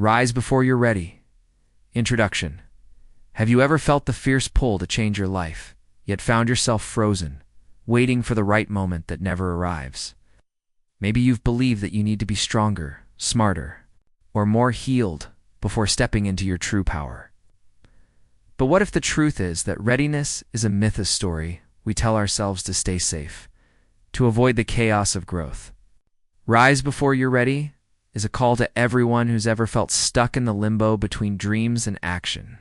Rise before you're ready. Introduction. Have you ever felt the fierce pull to change your life, yet found yourself frozen, waiting for the right moment that never arrives? Maybe you've believed that you need to be stronger, smarter, or more healed before stepping into your true power. But what if the truth is that readiness is a myth, a story we tell ourselves to stay safe, to avoid the chaos of growth? Rise before you're ready is a call to everyone who's ever felt stuck in the limbo between dreams and action.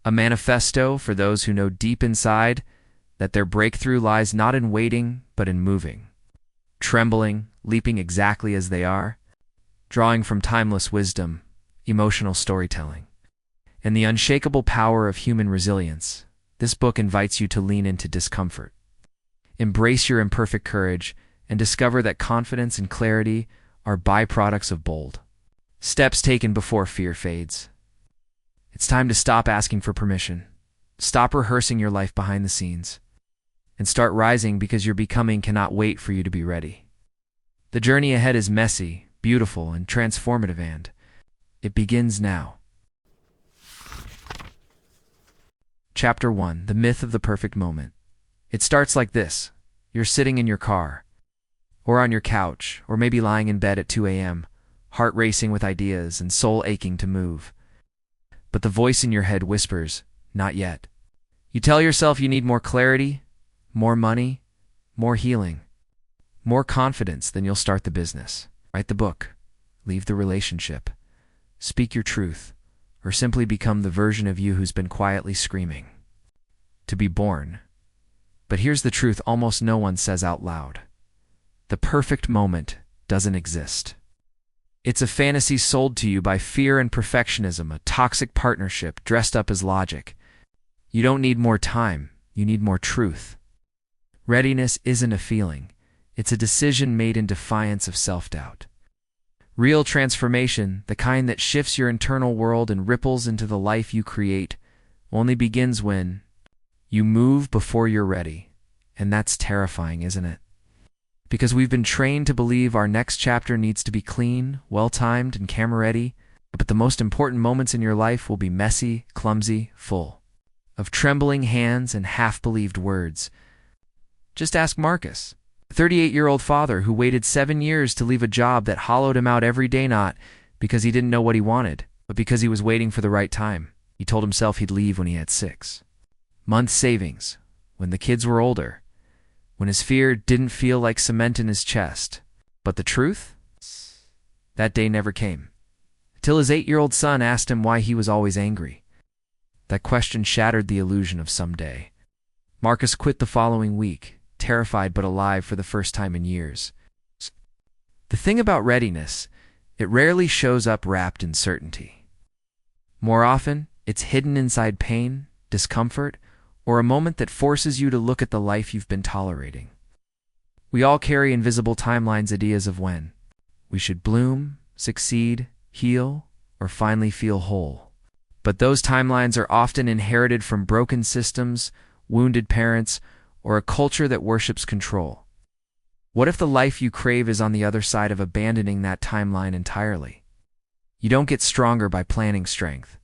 A manifesto for those who know deep inside that their breakthrough lies not in waiting, but in moving, trembling, leaping exactly as they are, drawing from timeless wisdom, emotional storytelling, and the unshakable power of human resilience. This book invites you to lean into discomfort, embrace your imperfect courage, and discover that confidence and clarity are byproducts of bold steps taken before fear fades. It's time to stop asking for permission, stop rehearsing your life behind the scenes, and start rising, because your becoming cannot wait for you to be ready. The journey ahead is messy, beautiful, and transformative, and it begins now. Chapter 1. The Myth of the Perfect Moment. It starts like this. You're sitting in your car, or on your couch, or maybe lying in bed at 2 a.m., heart racing with ideas and soul aching to move. But the voice in your head whispers, not yet. You tell yourself you need more clarity, more money, more healing, more confidence. Then you'll start the business, write the book, leave the relationship, speak your truth, or simply become the version of you who's been quietly screaming to be born. But here's the truth almost no one says out loud. The perfect moment doesn't exist. It's a fantasy sold to you by fear and perfectionism, a toxic partnership dressed up as logic. You don't need more time, you need more truth. Readiness isn't a feeling, it's a decision made in defiance of self-doubt. Real transformation, the kind that shifts your internal world and ripples into the life you create, only begins when you move before you're ready. And that's terrifying, isn't it? Because we've been trained to believe our next chapter needs to be clean, well-timed, and camera-ready, but the most important moments in your life will be messy, clumsy, full of trembling hands and half-believed words. Just ask Marcus, a 38-year-old father who waited 7 years to leave a job that hollowed him out every day, not because he didn't know what he wanted, but because he was waiting for the right time. He told himself he'd leave when he had 6 months savings, when the kids were older, when his fear didn't feel like cement in his chest. But the truth? That day never came. Till his 8-year-old son asked him why he was always angry. That question shattered the illusion of someday. Marcus quit the following week, terrified but alive for the first time in years. The thing about readiness, it rarely shows up wrapped in certainty. More often, it's hidden inside pain, discomfort, or a moment that forces you to look at the life you've been tolerating. We all carry invisible timelines, ideas of when we should bloom, succeed, heal, or finally feel whole. But those timelines are often inherited from broken systems, wounded parents, or a culture that worships control. What if the life you crave is on the other side of abandoning that timeline entirely? You don't get stronger by planning strength.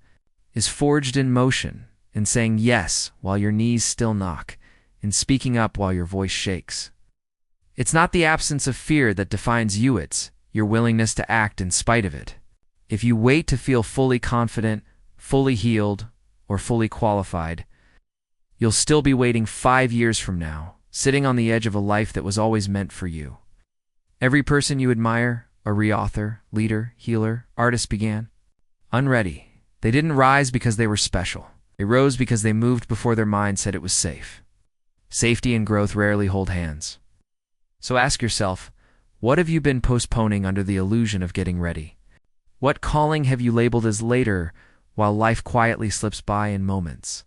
It's forged in motion, in saying yes while your knees still knock, in speaking up while your voice shakes. It's not the absence of fear that defines you, it's your willingness to act in spite of it. If you wait to feel fully confident, fully healed, or fully qualified, you'll still be waiting 5 years from now, sitting on the edge of a life that was always meant for you. Every person you admire, a re-author, leader, healer, artist, began unready. They didn't rise because they were special. They rose because they moved before their mind said it was safe. Safety and growth rarely hold hands. So ask yourself, what have you been postponing under the illusion of getting ready? What calling have you labeled as later while life quietly slips by in moments?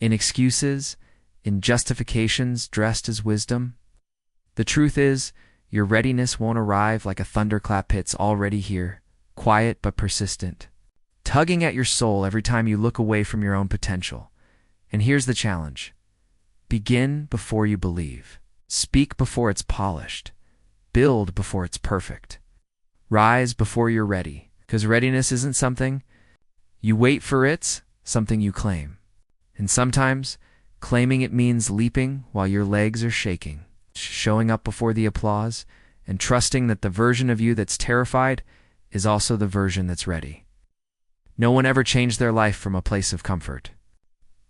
In excuses, in justifications dressed as wisdom? The truth is, your readiness won't arrive like a thunderclap. It's already here, quiet but persistent, tugging at your soul every time you look away from your own potential. And here's the challenge. Begin before you believe. Speak before it's polished. Build before it's perfect. Rise before you're ready. Because readiness isn't something you wait for, it's something you claim. And sometimes, claiming it means leaping while your legs are shaking, showing up before the applause, and trusting that the version of you that's terrified is also the version that's ready. No one ever changed their life from a place of comfort.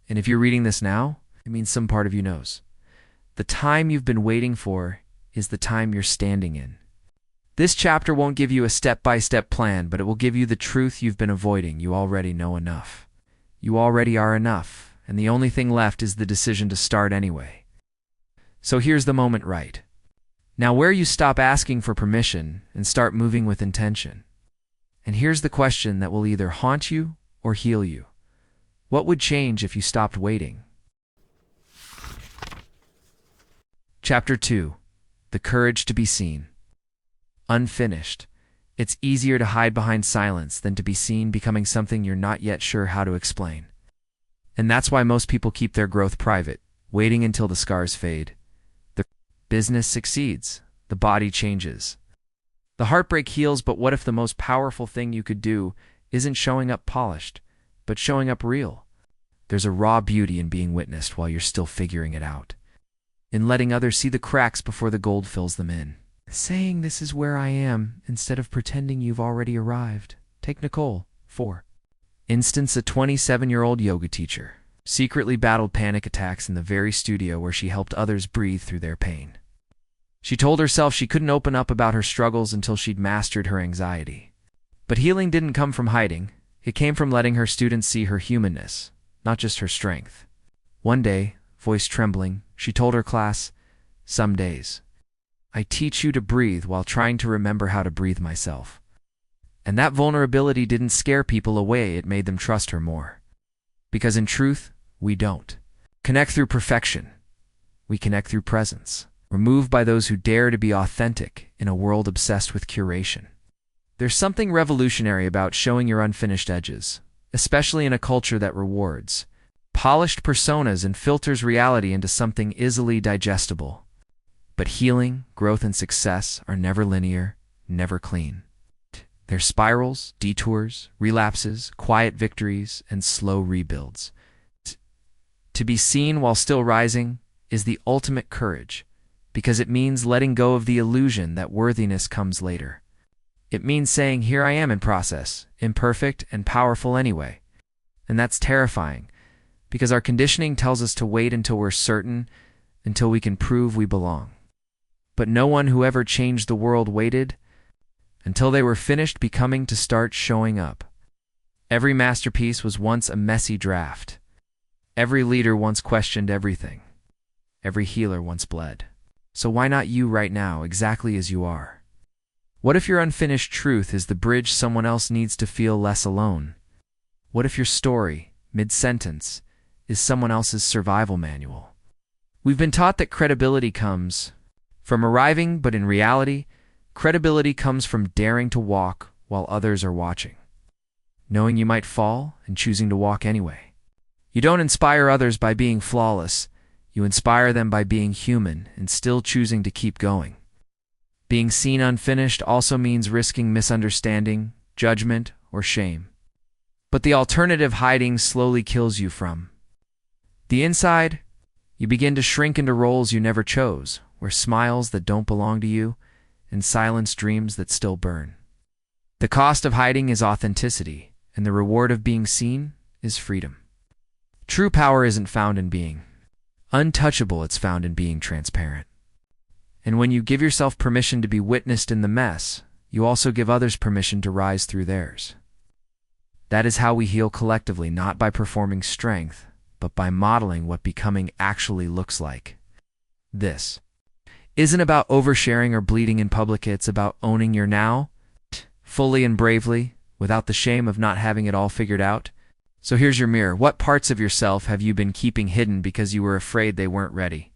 And if you're reading this now, it means some part of you knows. The time you've been waiting for is the time you're standing in. This chapter won't give you a step-by-step plan, but it will give you the truth you've been avoiding. You already know enough. You already are enough, and the only thing left is the decision to start anyway. So here's the moment, right? Now where you stop asking for permission and start moving with intention. And here's the question that will either haunt you or heal you. What would change if you stopped waiting? Chapter 2. The Courage to be Seen. Unfinished. It's easier to hide behind silence than to be seen becoming something you're not yet sure how to explain. And that's why most people keep their growth private, waiting until the scars fade. The business succeeds. The body changes. The heartbreak heals, but what if the most powerful thing you could do isn't showing up polished, but showing up real? There's a raw beauty in being witnessed while you're still figuring it out. In letting others see the cracks before the gold fills them in. Saying this is where I am instead of pretending you've already arrived. Take Nicole, 4. Instance: a 27-year-old yoga teacher secretly battled panic attacks in the very studio where she helped others breathe through their pain. She told herself she couldn't open up about her struggles until she'd mastered her anxiety. But healing didn't come from hiding. It came from letting her students see her humanness, not just her strength. One day, voice trembling, she told her class, "Some days, I teach you to breathe while trying to remember how to breathe myself." And that vulnerability didn't scare people away, it made them trust her more. Because in truth, we don't connect through perfection. We connect through presence. We're moved by those who dare to be authentic in a world obsessed with curation. There's something revolutionary about showing your unfinished edges, especially in a culture that rewards polished personas and filters reality into something easily digestible. But healing, growth, and success are never linear, never clean. They're spirals, detours, relapses, quiet victories, and slow rebuilds. To be seen while still rising is the ultimate courage, because it means letting go of the illusion that worthiness comes later. It means saying, "Here I am in process, imperfect and powerful anyway." And that's terrifying, because our conditioning tells us to wait until we're certain, until we can prove we belong. But no one who ever changed the world waited until they were finished becoming to start showing up. Every masterpiece was once a messy draft. Every leader once questioned everything. Every healer once bled. So why not you right now, exactly as you are? What if your unfinished truth is the bridge someone else needs to feel less alone? What if your story, mid-sentence, is someone else's survival manual? We've been taught that credibility comes from arriving, but in reality, credibility comes from daring to walk while others are watching. Knowing you might fall and choosing to walk anyway. You don't inspire others by being flawless. You inspire them by being human and still choosing to keep going. Being seen unfinished also means risking misunderstanding, judgment, or shame. But the alternative, hiding, slowly kills you from the inside. You begin to shrink into roles you never chose, where smiles that don't belong to you, and silence dreams that still burn. The cost of hiding is authenticity, and the reward of being seen is freedom. True power isn't found in being untouchable, it's found in being transparent. And when you give yourself permission to be witnessed in the mess, you also give others permission to rise through theirs. That is how we heal collectively, not by performing strength, but by modeling what becoming actually looks like. This isn't about oversharing or bleeding in public, it's about owning your now, fully and bravely, without the shame of not having it all figured out. So here's your mirror. What parts of yourself have you been keeping hidden because you were afraid they weren't ready?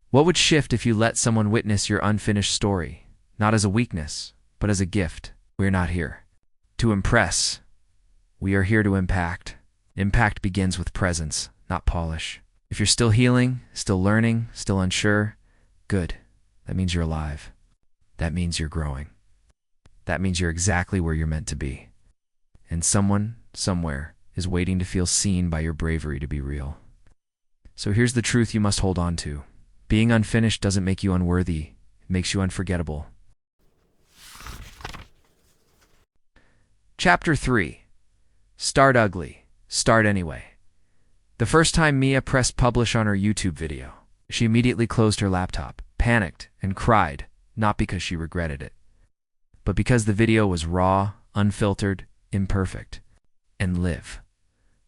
What would shift if you let someone witness your unfinished story, not as a weakness, but as a gift? We're not here to impress. We are here to impact. Impact begins with presence, not polish. If you're still healing, still learning, still unsure, good. That means you're alive. That means you're growing. That means you're exactly where you're meant to be. and someone, somewhere, is waiting to feel seen by your bravery to be real. So here's the truth you must hold on to. Being unfinished doesn't make you unworthy, it makes you unforgettable. Chapter 3. Start ugly. Start anyway. The first time Mia pressed publish on her YouTube video, she immediately closed her laptop, panicked, and cried, not because she regretted it, but because the video was raw, unfiltered, imperfect, and live.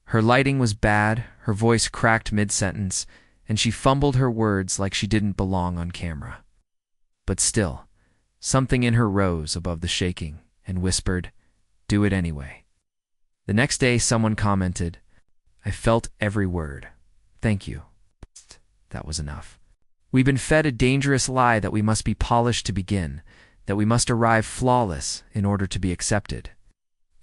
Her lighting was bad, her voice cracked mid-sentence, and she fumbled her words like she didn't belong on camera. But still, something in her rose above the shaking and whispered, "Do it anyway." The next day, someone commented, "I felt every word. Thank you." That was enough. We've been fed a dangerous lie that we must be polished to begin, that we must arrive flawless in order to be accepted.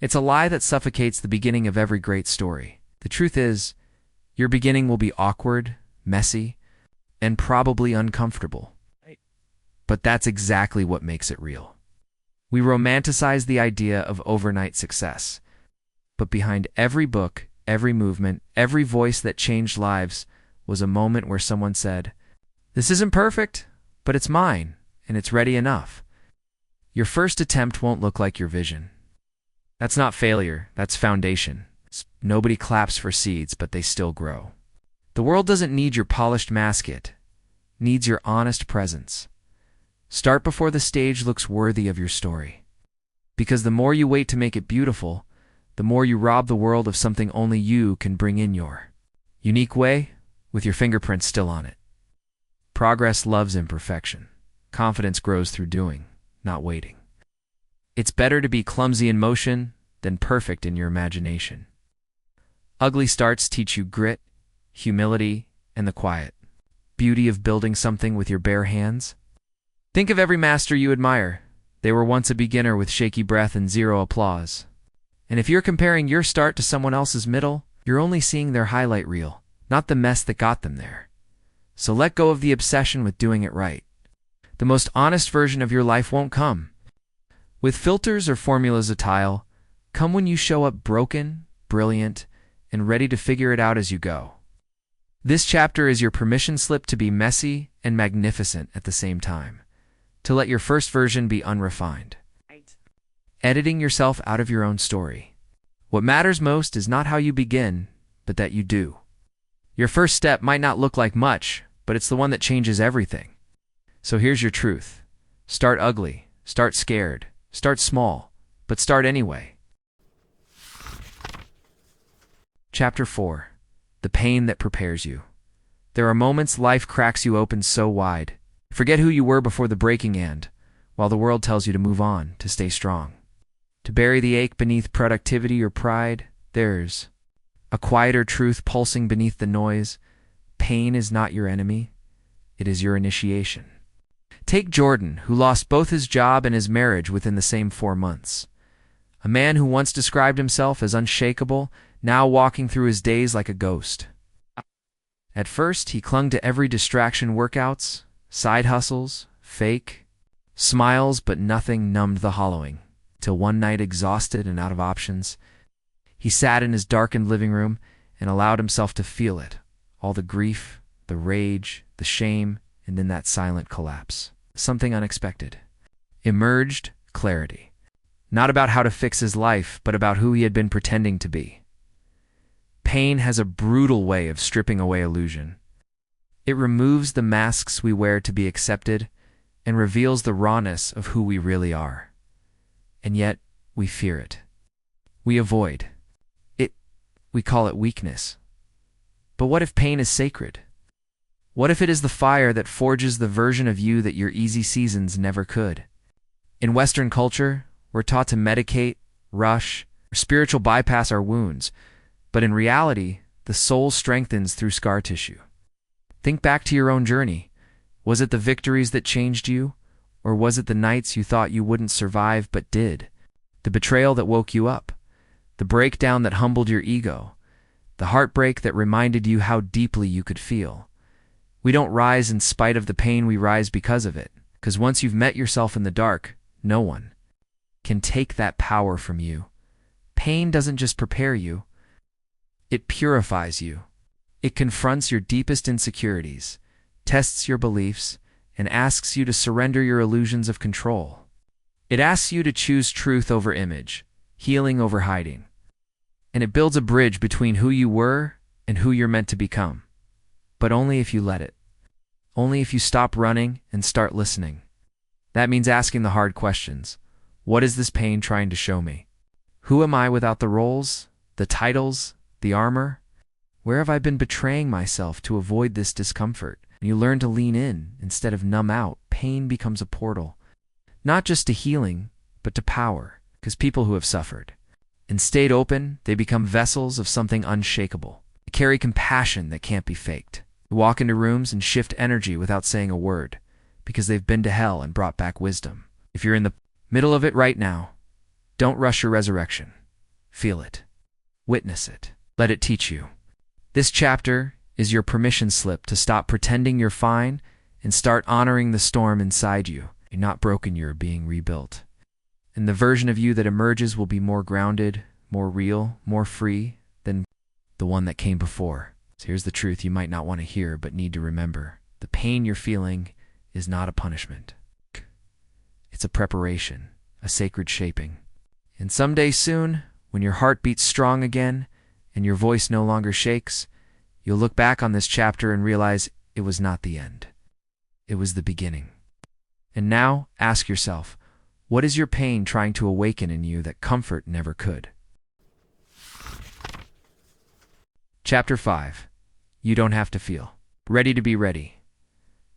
It's a lie that suffocates the beginning of every great story. The truth is, your beginning will be awkward, messy, and probably uncomfortable. But that's exactly what makes it real. We romanticize the idea of overnight success. But behind every book, every movement, every voice that changed lives was a moment where someone said, "This isn't perfect, but it's mine, and it's ready enough." Your first attempt won't look like your vision. That's not failure, that's foundation. Nobody claps for seeds, but they still grow. The world doesn't need your polished mask, it needs your honest presence. Start before the stage looks worthy of your story. Because the more you wait to make it beautiful, the more you rob the world of something only you can bring in your unique way, with your fingerprints still on it. Progress loves imperfection. Confidence grows through doing, not waiting. It's better to be clumsy in motion than perfect in your imagination. Ugly starts teach you grit, humility, and the quiet beauty of building something with your bare hands. Think of every master you admire. They were once a beginner with shaky breath and zero applause. And if you're comparing your start to someone else's middle, you're only seeing their highlight reel, not the mess that got them there. So let go of the obsession with doing it right. The most honest version of your life won't come with filters or formulas a tile. Come when you show up broken, brilliant, and ready to figure it out as you go. This chapter is your permission slip to be messy and magnificent at the same time, to let your first version be unrefined. Editing yourself out of your own story. What matters most is not how you begin, but that you do. Your first step might not look like much, but it's the one that changes everything. So here's your truth. Start ugly, start scared, start small, but start anyway. Chapter 4. The pain that prepares you. There are moments life cracks you open so wide. Forget who you were before the breaking and, while the world tells you to move on, to stay strong. To bury the ache beneath productivity or pride, there's a quieter truth pulsing beneath the noise. Pain is not your enemy. It is your initiation. Take Jordan, who lost both his job and his marriage within the same 4 months. A man who once described himself as unshakable, now walking through his days like a ghost. At first, he clung to every distraction: workouts, side hustles, fake smiles, but nothing numbed the hollowing. Till one night, exhausted and out of options, he sat in his darkened living room and allowed himself to feel it. All the grief, the rage, the shame, and then that silent collapse. Something unexpected. Emerged clarity. Not about how to fix his life, but about who he had been pretending to be. Pain has a brutal way of stripping away illusion. It removes the masks we wear to be accepted and reveals the rawness of who we really are. And yet, we fear it. We avoid it. We call it weakness. But what if pain is sacred? What if it is the fire that forges the version of you that your easy seasons never could? In Western culture, we're taught to medicate, rush, or spiritual bypass our wounds, but in reality, the soul strengthens through scar tissue. Think back to your own journey. Was it the victories that changed you? Or was it the nights you thought you wouldn't survive but did? The betrayal that woke you up? The breakdown that humbled your ego? The heartbreak that reminded you how deeply you could feel? We don't rise in spite of the pain, we rise because of it. Because once you've met yourself in the dark, no one can take that power from you. Pain doesn't just prepare you, it purifies you. It confronts your deepest insecurities, tests your beliefs, and asks you to surrender your illusions of control. It asks you to choose truth over image, healing over hiding. And it builds a bridge between who you were and who you're meant to become. But only if you let it. Only if you stop running and start listening. That means asking the hard questions. What is this pain trying to show me? Who am I without the roles, the titles, the armor? Where have I been betraying myself to avoid this discomfort? When you learn to lean in instead of numb out, pain becomes a portal. Not just to healing, but to power. Because people who have suffered and stayed open, they become vessels of something unshakable. They carry compassion that can't be faked. They walk into rooms and shift energy without saying a word, because they've been to hell and brought back wisdom. If you're in the middle of it right now, don't rush your resurrection. Feel it. Witness it. Let it teach you. This chapter is your permission slip to stop pretending you're fine and start honoring the storm inside you. You're not broken, you're being rebuilt. And the version of you that emerges will be more grounded, more real, more free than the one that came before. So here's the truth you might not want to hear but need to remember. The pain you're feeling is not a punishment. It's a preparation, a sacred shaping. And someday soon, when your heart beats strong again and your voice no longer shakes, you'll look back on this chapter and realize it was not the end. It was the beginning. And now, ask yourself, what is your pain trying to awaken in you that comfort never could? Chapter 5. You don't have to feel. Ready to be ready.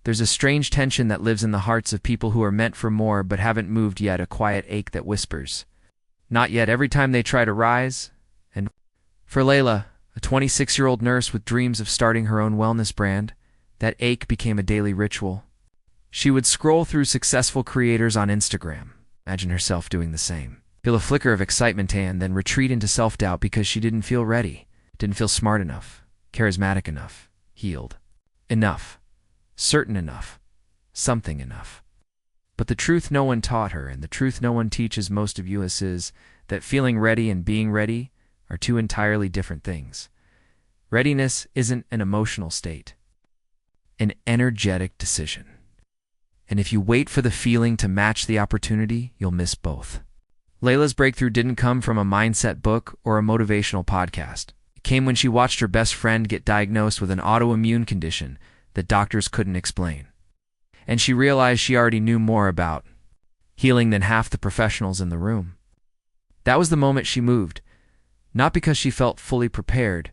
There's a strange tension that lives in the hearts of people who are meant for more but haven't moved yet, a quiet ache that whispers, "Not yet," every time they try to rise. And for Layla, a 26-year-old nurse with dreams of starting her own wellness brand, that ache became a daily ritual. She would scroll through successful creators on Instagram, imagine herself doing the same, feel a flicker of excitement and then retreat into self-doubt because she didn't feel ready, didn't feel smart enough, charismatic enough, healed enough, certain enough, something enough. But the truth no one taught her, and the truth no one teaches most of us, is that feeling ready and being ready are two entirely different things. Readiness isn't an emotional state, an energetic decision. And if you wait for the feeling to match the opportunity, you'll miss both. Layla's breakthrough didn't come from a mindset book or a motivational podcast. It came when she watched her best friend get diagnosed with an autoimmune condition that doctors couldn't explain. And she realized she already knew more about healing than half the professionals in the room. That was the moment she moved, not because she felt fully prepared,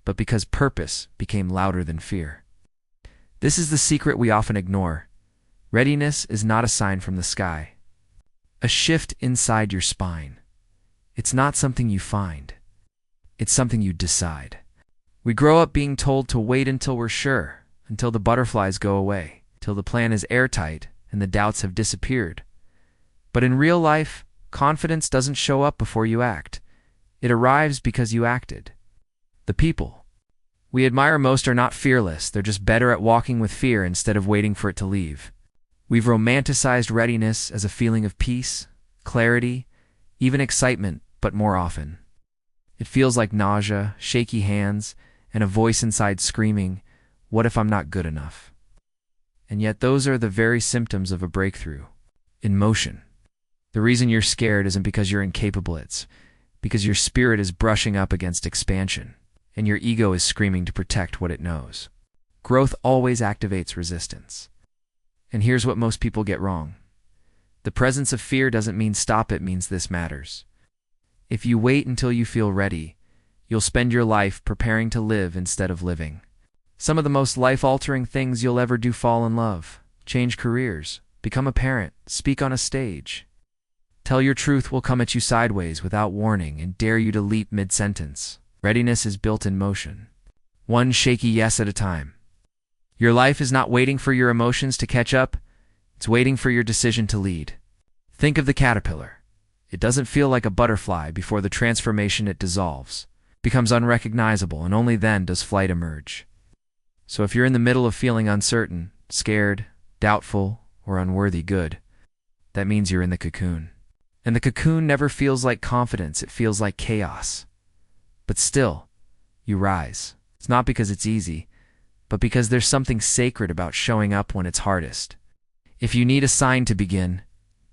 but because purpose became louder than fear. This is the secret we often ignore. Readiness is not a sign from the sky. A shift inside your spine. It's not something you find. It's something you decide. We grow up being told to wait until we're sure, until the butterflies go away, till the plan is airtight and the doubts have disappeared. But in real life, confidence doesn't show up before you act. It arrives because you acted. The people we admire most are not fearless, they're just better at walking with fear instead of waiting for it to leave. We've romanticized readiness as a feeling of peace, clarity, even excitement, but more often it feels like nausea, shaky hands, and a voice inside screaming, "What if I'm not good enough?" And yet those are the very symptoms of a breakthrough. In motion. The reason you're scared isn't because you're incapable, it's because your spirit is brushing up against expansion, and your ego is screaming to protect what it knows. Growth always activates resistance. And here's what most people get wrong. The presence of fear doesn't mean stop, it means this matters. If you wait until you feel ready, you'll spend your life preparing to live instead of living. Some of the most life-altering things you'll ever do: fall in love, change careers, become a parent, speak on a stage. Tell your truth will come at you sideways without warning and dare you to leap mid-sentence. Readiness is built in motion, one shaky yes at a time. Your life is not waiting for your emotions to catch up, it's waiting for your decision to lead. Think of the caterpillar. It doesn't feel like a butterfly before the transformation it dissolves, becomes unrecognizable, and only then does flight emerge. So if you're in the middle of feeling uncertain, scared, doubtful, or unworthy, good, that means you're in the cocoon. And the cocoon never feels like confidence, it feels like chaos. But still, you rise. It's not because it's easy, but because there's something sacred about showing up when it's hardest. If you need a sign to begin,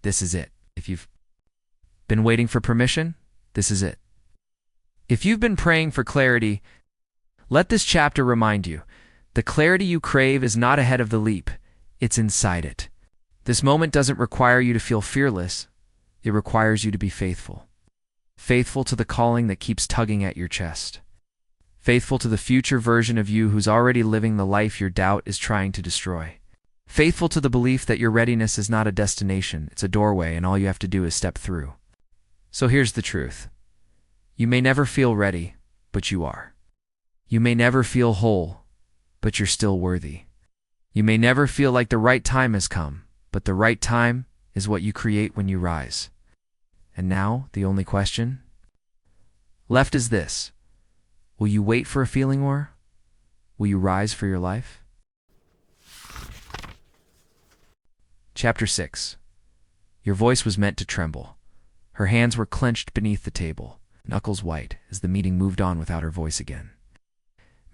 this is it. If you've been waiting for permission, this is it. If you've been praying for clarity, let this chapter remind you, the clarity you crave is not ahead of the leap, it's inside it. This moment doesn't require you to feel fearless, it requires you to be faithful. Faithful to the calling that keeps tugging at your chest. Faithful to the future version of you who's already living the life your doubt is trying to destroy. Faithful to the belief that your readiness is not a destination, it's a doorway, and all you have to do is step through. So here's the truth. You may never feel ready, but you are. You may never feel whole, but you're still worthy. You may never feel like the right time has come, but the right time is what you create when you rise. And now, the only question left is this. Will you wait for a feeling, or will you rise for your life? Chapter 6. Your voice was meant to tremble. Her hands were clenched beneath the table, knuckles white, as the meeting moved on without her voice again.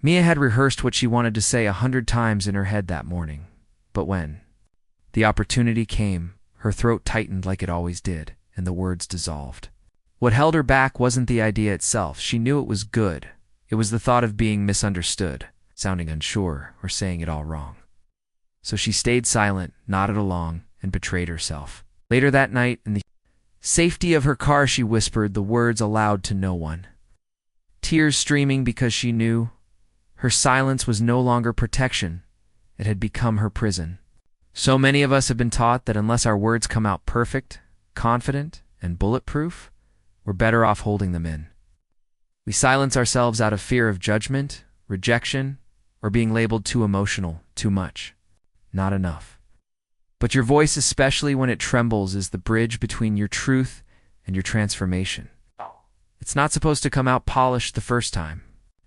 Mia had rehearsed what she wanted to say 100 times in her head that morning, but when the opportunity came, her throat tightened like it always did, and the words dissolved. What held her back wasn't the idea itself. She knew it was good. It was the thought of being misunderstood, sounding unsure, or saying it all wrong. So she stayed silent, nodded along, and betrayed herself. Later that night, in the safety of her car, she whispered the words aloud to no one. Tears streaming because she knew her silence was no longer protection. It had become her prison. So many of us have been taught that unless our words come out perfect, confident, and bulletproof, we're better off holding them in. We silence ourselves out of fear of judgment, rejection, or being labeled too emotional, too much, not enough. But your voice, especially when it trembles, is the bridge between your truth and your transformation. It's not supposed to come out polished the first time.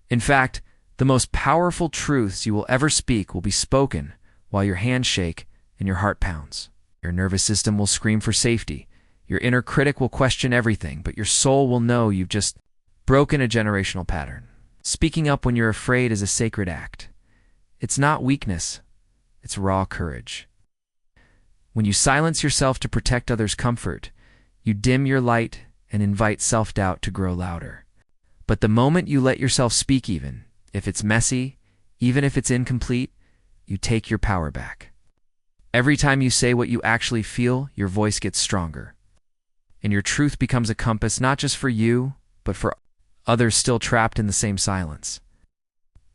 In fact, the most powerful truths you will ever speak will be spoken while your hands shake and your heart pounds. Your nervous system will scream for safety. Your inner critic will question everything, but your soul will know you've just broken a generational pattern. Speaking up when you're afraid is a sacred act. It's not weakness, it's raw courage. When you silence yourself to protect others' comfort, you dim your light and invite self-doubt to grow louder. But the moment you let yourself speak, even if it's messy, even if it's incomplete, you take your power back. Every time you say what you actually feel, your voice gets stronger. And your truth becomes a compass not just for you, but for others still trapped in the same silence.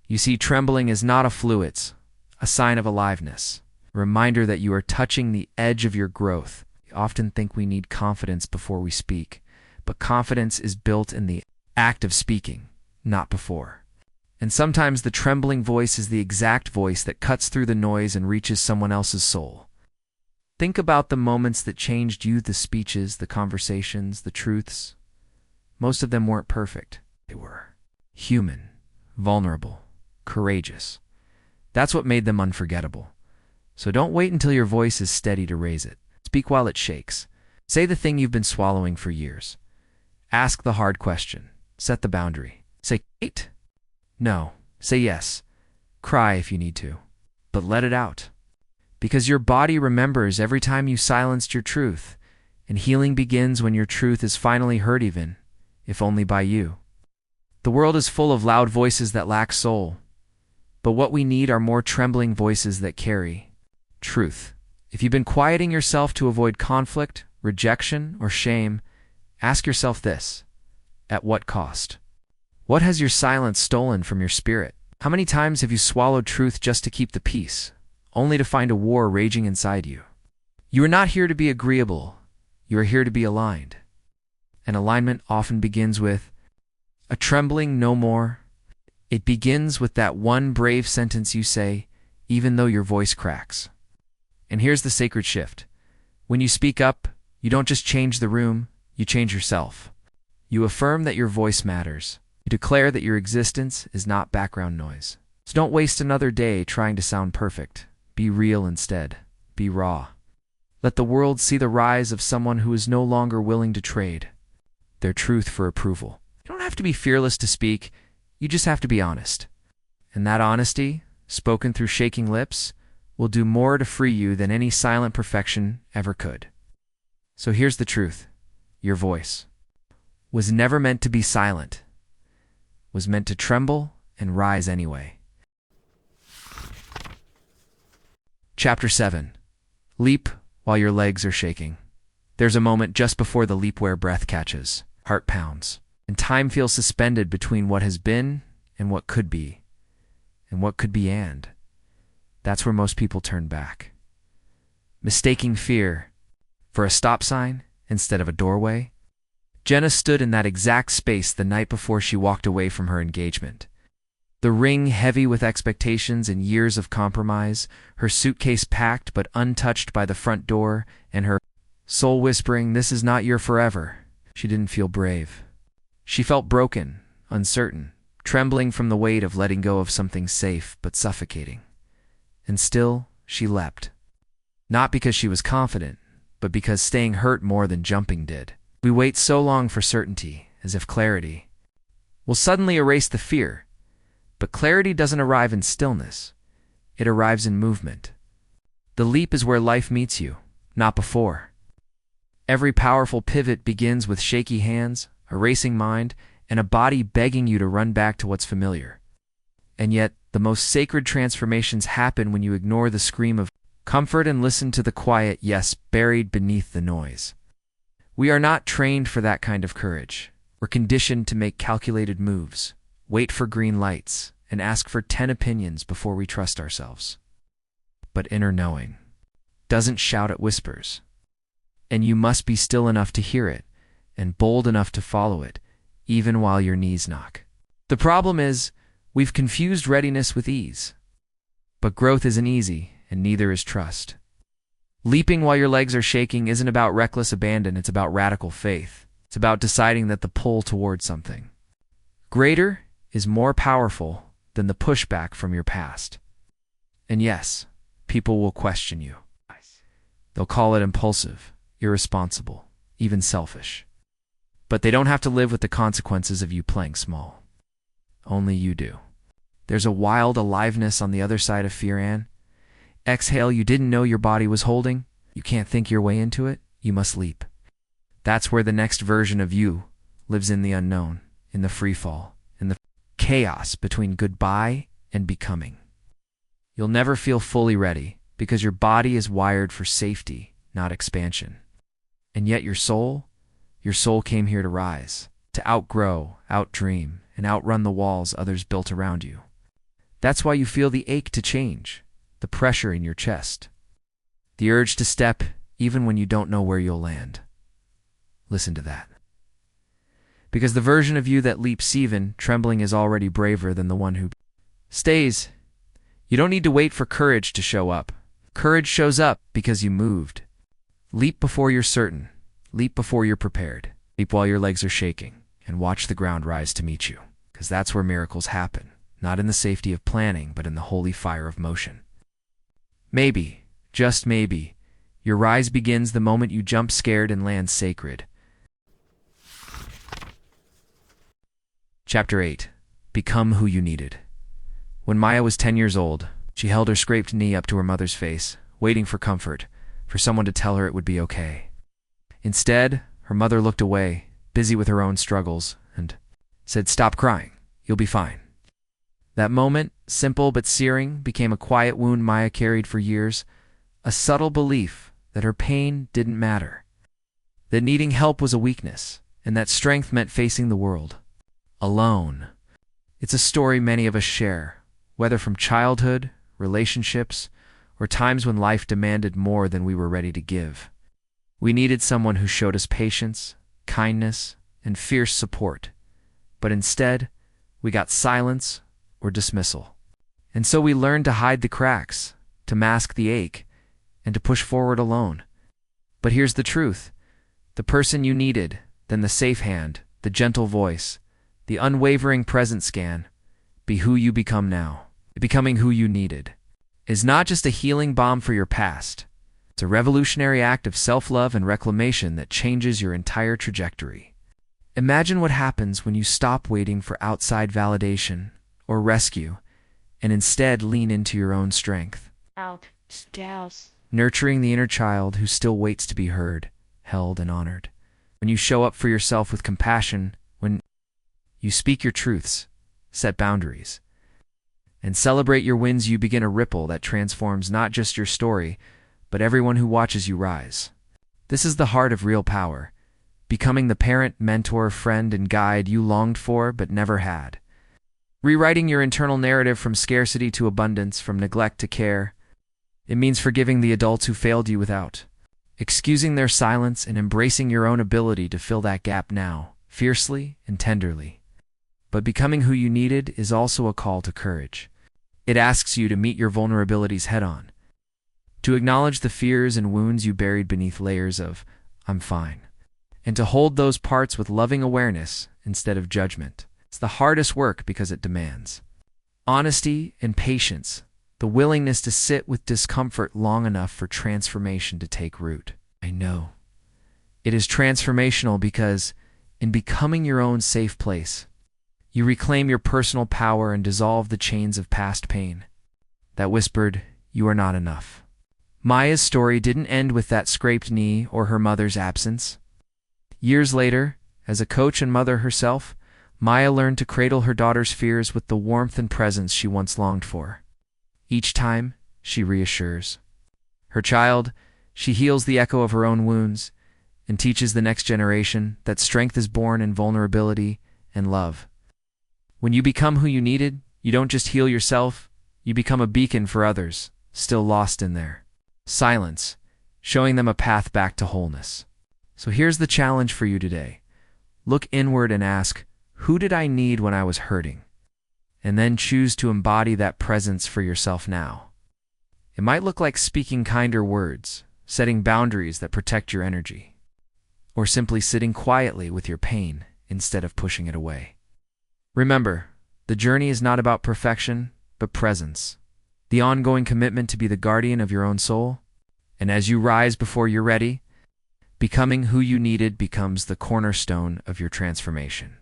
You see, trembling is not a flu, it's a sign of aliveness, a reminder that you are touching the edge of your growth. We often think we need confidence before we speak, but confidence is built in the act of speaking, not before. And sometimes the trembling voice is the exact voice that cuts through the noise and reaches someone else's soul. Think about the moments that changed you, the speeches, the conversations, the truths. Most of them weren't perfect. They were human, vulnerable, courageous. That's what made them unforgettable. So don't wait until your voice is steady to raise it. Speak while it shakes. Say the thing you've been swallowing for years. Ask the hard question. Set the boundary. Say, wait. No. Say yes. Cry if you need to. But let it out. Because your body remembers every time you silenced your truth, and healing begins when your truth is finally heard, even if only by you. The world is full of loud voices that lack soul, but what we need are more trembling voices that carry truth. If you've been quieting yourself to avoid conflict, rejection, or shame, ask yourself this: at what cost? What has your silence stolen from your spirit? How many times have you swallowed truth just to keep the peace, only to find a war raging inside you? You are not here to be agreeable. You are here to be aligned. And alignment often begins with a trembling no more. It begins with that one brave sentence you say, even though your voice cracks. And here's the sacred shift. When you speak up, you don't just change the room, you change yourself. You affirm that your voice matters. You declare that your existence is not background noise. So don't waste another day trying to sound perfect. Be real instead. Be raw. Let the world see the rise of someone who is no longer willing to trade their truth for approval. You don't have to be fearless to speak, you just have to be honest. And that honesty, spoken through shaking lips, will do more to free you than any silent perfection ever could. So here's the truth. Your voice was never meant to be silent, was meant to tremble and rise anyway. Chapter 7. Leap while your legs are shaking. There's a moment just before the leap where breath catches, heart pounds, and time feels suspended between what has been and what could be, and that's where most people turn back. Mistaking fear for a stop sign instead of a doorway. Jenna stood in that exact space the night before she walked away from her engagement. The ring heavy with expectations and years of compromise, her suitcase packed but untouched by the front door, and her soul whispering, "This is not your forever." She didn't feel brave. She felt broken, uncertain, trembling from the weight of letting go of something safe but suffocating. And still, she leapt. Not because she was confident, but because staying hurt more than jumping did. We wait so long for certainty, as if clarity will suddenly erase the fear. But clarity doesn't arrive in stillness. It arrives in movement. The leap is where life meets you, not before. Every powerful pivot begins with shaky hands, a racing mind, and a body begging you to run back to what's familiar. And yet, the most sacred transformations happen when you ignore the scream of comfort and listen to the quiet yes buried beneath the noise. We are not trained for that kind of courage. We're conditioned to make calculated moves, wait for green lights, and ask for 10 opinions before we trust ourselves. But inner knowing doesn't shout at whispers. And you must be still enough to hear it, and bold enough to follow it, even while your knees knock. The problem is, we've confused readiness with ease. But growth isn't easy, and neither is trust. Leaping while your legs are shaking isn't about reckless abandon, it's about radical faith. It's about deciding that the pull toward something greater is more powerful than the pushback from your past. And yes, people will question you. They'll call it impulsive, irresponsible, even selfish. But they don't have to live with the consequences of you playing small. Only you do. There's a wild aliveness on the other side of fear, Anne. Exhale you didn't know your body was holding. You can't think your way into it. You must leap. That's where the next version of you lives, in the unknown, in the free fall, in the chaos between goodbye and becoming. You'll never feel fully ready because your body is wired for safety, not expansion. And yet your soul came here to rise, to outgrow, outdream, and outrun the walls others built around you. That's why you feel the ache to change, the pressure in your chest, the urge to step even when you don't know where you'll land. Listen to that. Because the version of you that leaps even, trembling, is already braver than the one who stays. You don't need to wait for courage to show up. Courage shows up because you moved. Leap before you're certain. Leap before you're prepared. Leap while your legs are shaking, and watch the ground rise to meet you. Because that's where miracles happen, not in the safety of planning, but in the holy fire of motion. Maybe, just maybe, your rise begins the moment you jump scared and land sacred. Chapter 8. Become who you needed. When Maya was 10 years old, she held her scraped knee up to her mother's face, waiting for comfort, for someone to tell her it would be okay. Instead, her mother looked away, busy with her own struggles, and said, "Stop crying. You'll be fine." That moment, simple but searing, became a quiet wound Maya carried for years, a subtle belief that her pain didn't matter, that needing help was a weakness, and that strength meant facing the world alone. It's a story many of us share, whether from childhood, relationships, or times when life demanded more than we were ready to give. We needed someone who showed us patience, kindness, and fierce support, but instead, we got silence or dismissal. And so we learned to hide the cracks, to mask the ache, and to push forward alone. But here's the truth. The person you needed, then the safe hand, the gentle voice, the unwavering present scan, be who you become now. Becoming who you needed is not just a healing balm for your past. It's a revolutionary act of self-love and reclamation that changes your entire trajectory. Imagine what happens when you stop waiting for outside validation or rescue and instead lean into your own strength. Nurturing the inner child who still waits to be heard, held, and honored. When you show up for yourself with compassion, when you speak your truths, set boundaries, and celebrate your wins, you begin a ripple that transforms not just your story, but everyone who watches you rise. This is the heart of real power, becoming the parent, mentor, friend, and guide you longed for but never had. Rewriting your internal narrative from scarcity to abundance, from neglect to care. It means forgiving the adults who failed you without, excusing their silence, and embracing your own ability to fill that gap now, fiercely and tenderly. But becoming who you needed is also a call to courage. It asks you to meet your vulnerabilities head-on, to acknowledge the fears and wounds you buried beneath layers of "I'm fine," and to hold those parts with loving awareness instead of judgment. It's the hardest work because it demands honesty and patience, the willingness to sit with discomfort long enough for transformation to take root. I know. It is transformational because, in becoming your own safe place, you reclaim your personal power and dissolve the chains of past pain that whispered, "You are not enough." Maya's story didn't end with that scraped knee or her mother's absence. Years later, as a coach and mother herself, Maya learned to cradle her daughter's fears with the warmth and presence she once longed for. Each time, she reassures her child, she heals the echo of her own wounds, and teaches the next generation that strength is born in vulnerability and love. When you become who you needed, you don't just heal yourself, you become a beacon for others, still lost in their silence, showing them a path back to wholeness. So here's the challenge for you today. Look inward and ask, who did I need when I was hurting? And then choose to embody that presence for yourself now. It might look like speaking kinder words, setting boundaries that protect your energy, or simply sitting quietly with your pain instead of pushing it away. Remember, the journey is not about perfection, but presence, the ongoing commitment to be the guardian of your own soul. And as you rise before you're ready, becoming who you needed becomes the cornerstone of your transformation.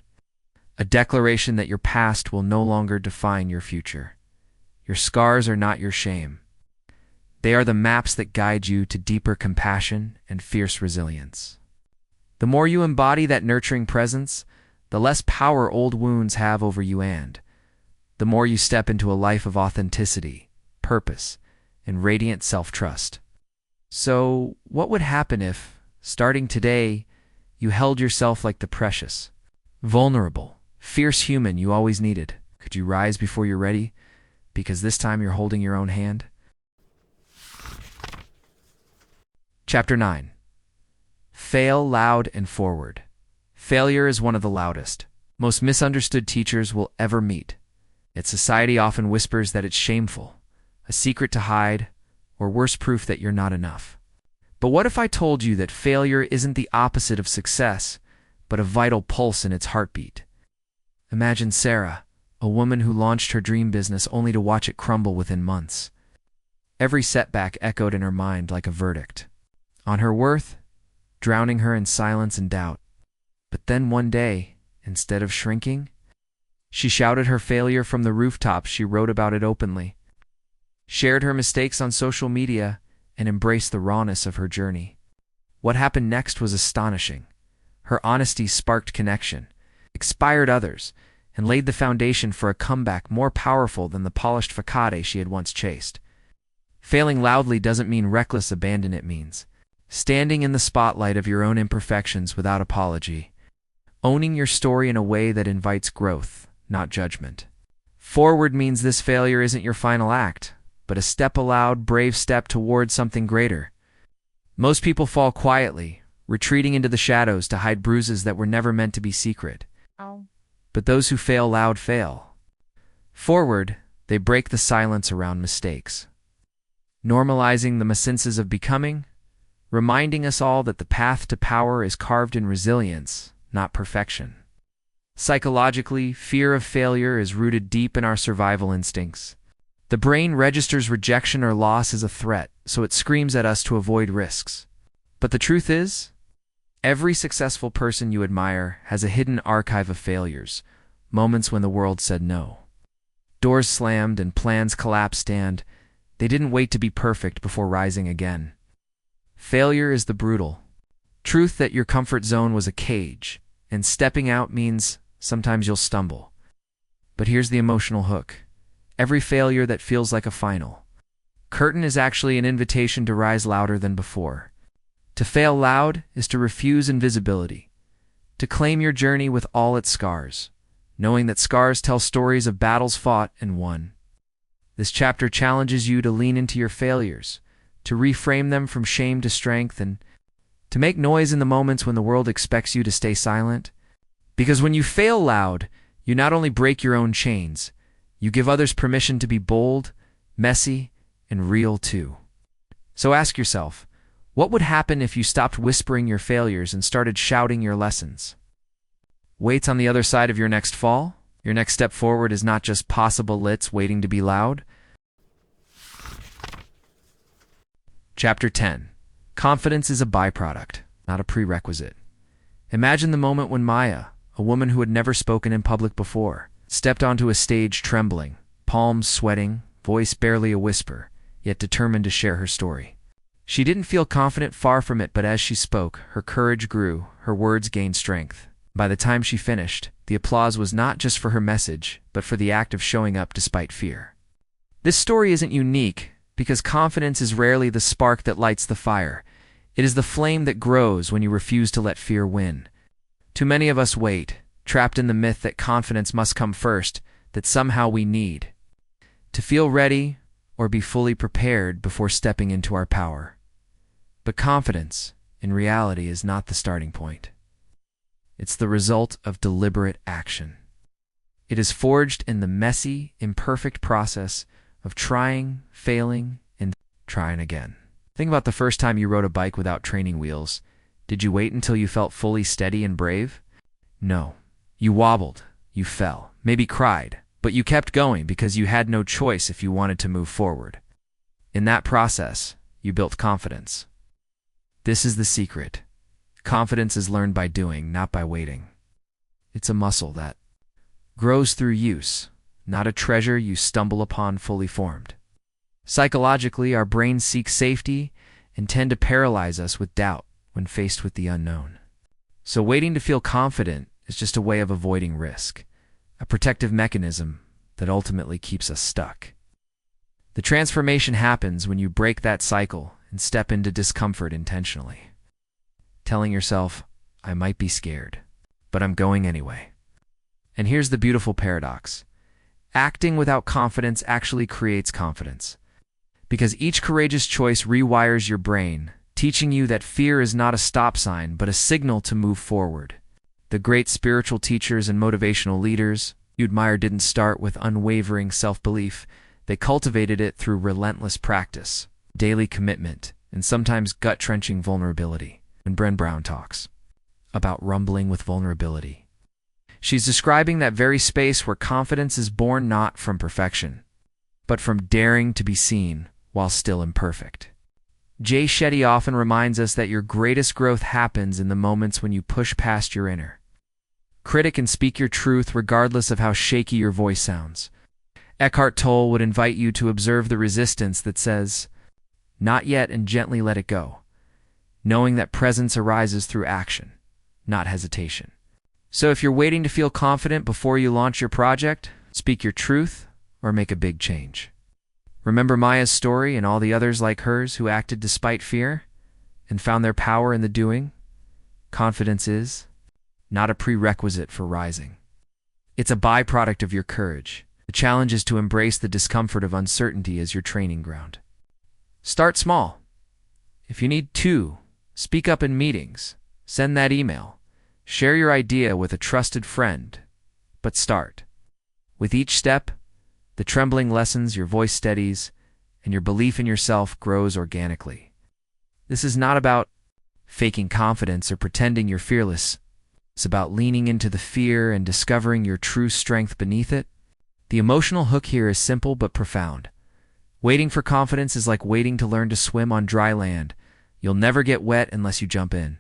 A declaration that your past will no longer define your future. Your scars are not your shame. They are the maps that guide you to deeper compassion and fierce resilience. The more you embody that nurturing presence, the less power old wounds have over you, and the more you step into a life of authenticity, purpose, and radiant self-trust. So, what would happen if, starting today, you held yourself like the precious, vulnerable, fierce human you always needed? Could you rise before you're ready? Because this time you're holding your own hand. Chapter 9. Fail loud and forward. Failure is one of the loudest, most misunderstood teachers we'll ever meet. Yet society often whispers that it's shameful, a secret to hide, or worse, proof that you're not enough. But what if I told you that failure isn't the opposite of success, but a vital pulse in its heartbeat? Imagine Sarah, a woman who launched her dream business only to watch it crumble within months. Every setback echoed in her mind like a verdict on her worth, drowning her in silence and doubt. But then one day, instead of shrinking, she shouted her failure from the rooftops. She wrote about it openly, shared her mistakes on social media, and embraced the rawness of her journey. What happened next was astonishing. Her honesty sparked connection, inspired others, and laid the foundation for a comeback more powerful than the polished facade she had once chased. Failing loudly doesn't mean reckless abandon. It means standing in the spotlight of your own imperfections without apology, owning your story in a way that invites growth, not judgment. Forward means this failure isn't your final act, but a step, a loud, brave step towards something greater. Most people fall quietly, retreating into the shadows to hide bruises that were never meant to be secret. But those who fail loud fail. Forward, they break the silence around mistakes, normalizing the essences of becoming, reminding us all that the path to power is carved in resilience, not perfection. Psychologically, fear of failure is rooted deep in our survival instincts. The brain registers rejection or loss as a threat, so it screams at us to avoid risks. But the truth is, every successful person you admire has a hidden archive of failures, moments when the world said no. Doors slammed and plans collapsed, and they didn't wait to be perfect before rising again. Failure is the brutal truth that your comfort zone was a cage, and stepping out means sometimes you'll stumble. But here's the emotional hook. Every failure that feels like a final curtain is actually an invitation to rise louder than before. To fail loud is to refuse invisibility, to claim your journey with all its scars, knowing that scars tell stories of battles fought and won. This chapter challenges you to lean into your failures, to reframe them from shame to strength, and to make noise in the moments when the world expects you to stay silent. Because when you fail loud, you not only break your own chains, you give others permission to be bold, messy, and real too. So ask yourself, what would happen if you stopped whispering your failures and started shouting your lessons? Waits on the other side of your next fall? Your next step forward is not just possible lits waiting to be loud. Chapter 10. Confidence is a byproduct, not a prerequisite. Imagine the moment when Maya, a woman who had never spoken in public before, stepped onto a stage trembling, palms sweating, voice barely a whisper, yet determined to share her story. She didn't feel confident, far from it, but as she spoke, her courage grew, her words gained strength. By the time she finished, the applause was not just for her message, but for the act of showing up despite fear. This story isn't unique, because confidence is rarely the spark that lights the fire. It is the flame that grows when you refuse to let fear win. Too many of us wait, trapped in the myth that confidence must come first, that somehow we need to feel ready or be fully prepared before stepping into our power. But confidence, in reality, is not the starting point. It's the result of deliberate action. It is forged in the messy, imperfect process of trying, failing, and trying again. Think about the first time you rode a bike without training wheels. Did you wait until you felt fully steady and brave? No. You wobbled, you fell, maybe cried, but you kept going because you had no choice if you wanted to move forward. In that process, you built confidence. This is the secret. Confidence is learned by doing, not by waiting. It's a muscle that grows through use, not a treasure you stumble upon fully formed. Psychologically, our brains seek safety and tend to paralyze us with doubt when faced with the unknown. So waiting to feel confident is just a way of avoiding risk, a protective mechanism that ultimately keeps us stuck. The transformation happens when you break that cycle and step into discomfort intentionally, telling yourself, I might be scared, but I'm going anyway. And here's the beautiful paradox. Acting without confidence actually creates confidence, because each courageous choice rewires your brain, teaching you that fear is not a stop sign, but a signal to move forward. The great spiritual teachers and motivational leaders you admire didn't start with unwavering self-belief. They cultivated it through relentless practice, daily commitment, and sometimes gut-wrenching vulnerability. When Brené Brown talks about rumbling with vulnerability, she's describing that very space where confidence is born not from perfection, but from daring to be seen while still imperfect. Jay Shetty often reminds us that your greatest growth happens in the moments when you push past your inner critic and speak your truth regardless of how shaky your voice sounds. Eckhart Tolle would invite you to observe the resistance that says, not yet, and gently let it go, knowing that presence arises through action, not hesitation. So if you're waiting to feel confident before you launch your project, speak your truth, or make a big change. Remember Maya's story and all the others like hers who acted despite fear and found their power in the doing? Confidence is not a prerequisite for rising. It's a byproduct of your courage. The challenge is to embrace the discomfort of uncertainty as your training ground. Start small. If you need to, speak up in meetings, send that email, share your idea with a trusted friend, but start. With each step, the trembling lessens, your voice steadies, and your belief in yourself grows organically. This is not about faking confidence or pretending you're fearless. It's about leaning into the fear and discovering your true strength beneath it. The emotional hook here is simple but profound. Waiting for confidence is like waiting to learn to swim on dry land. You'll never get wet unless you jump in.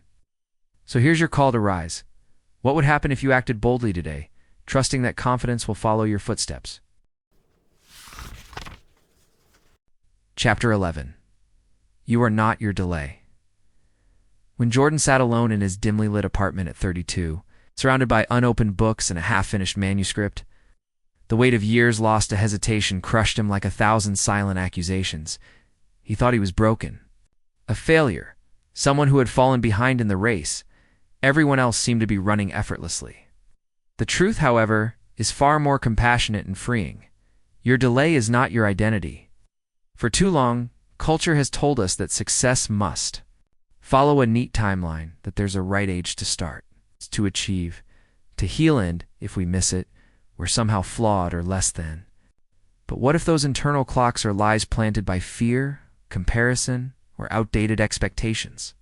So here's your call to rise. What would happen if you acted boldly today, trusting that confidence will follow your footsteps? Chapter 11. You are not your delay. When Jordan sat alone in his dimly lit apartment at 32, surrounded by unopened books and a half-finished manuscript, the weight of years lost to hesitation crushed him like 1,000 silent accusations. He thought he was broken. A failure. Someone who had fallen behind in the race. Everyone else seemed to be running effortlessly. The truth, however, is far more compassionate and freeing. Your delay is not your identity. For too long, culture has told us that success must follow a neat timeline, that there's a right age to start, to achieve, to heal, and, if we miss it, we're somehow flawed or less than. But what if those internal clocks are lies planted by fear, comparison, or outdated expectations?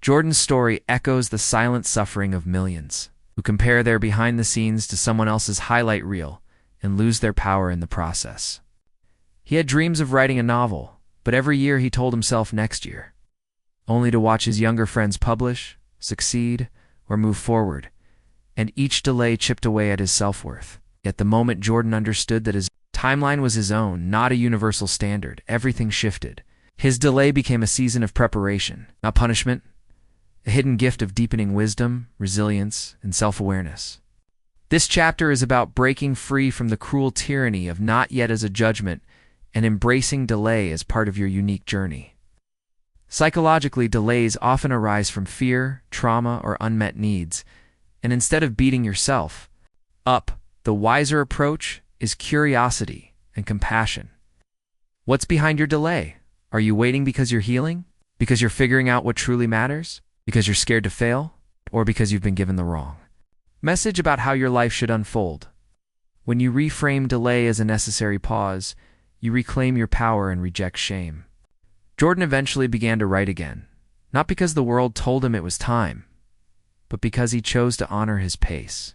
Jordan's story echoes the silent suffering of millions who compare their behind the scenes to someone else's highlight reel and lose their power in the process. He had dreams of writing a novel, but every year he told himself next year, only to watch his younger friends publish, succeed, or move forward, and each delay chipped away at his self-worth. Yet the moment Jordan understood that his timeline was his own, not a universal standard, everything shifted. His delay became a season of preparation, not punishment, a hidden gift of deepening wisdom, resilience, and self-awareness. This chapter is about breaking free from the cruel tyranny of not yet as a judgment and embracing delay as part of your unique journey. Psychologically, delays often arise from fear, trauma, or unmet needs, and instead of beating yourself up, the wiser approach is curiosity and compassion. What's behind your delay? Are you waiting because you're healing? Because you're figuring out what truly matters? Because you're scared to fail? Or because you've been given the wrong message about how your life should unfold? When you reframe delay as a necessary pause, you reclaim your power and reject shame. Jordan eventually began to write again, not because the world told him it was time, but because he chose to honor his pace.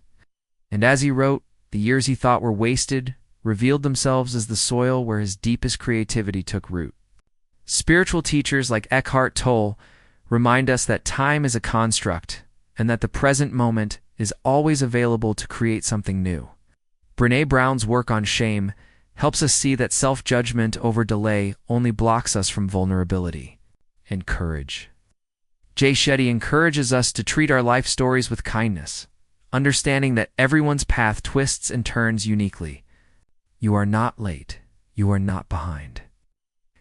And as he wrote, the years he thought were wasted revealed themselves as the soil where his deepest creativity took root. Spiritual teachers like Eckhart Tolle remind us that time is a construct and that the present moment is always available to create something new. Brené Brown's work on shame helps us see that self-judgment over delay only blocks us from vulnerability and courage. Jay Shetty encourages us to treat our life stories with kindness, understanding that everyone's path twists and turns uniquely. You are not late. You are not behind.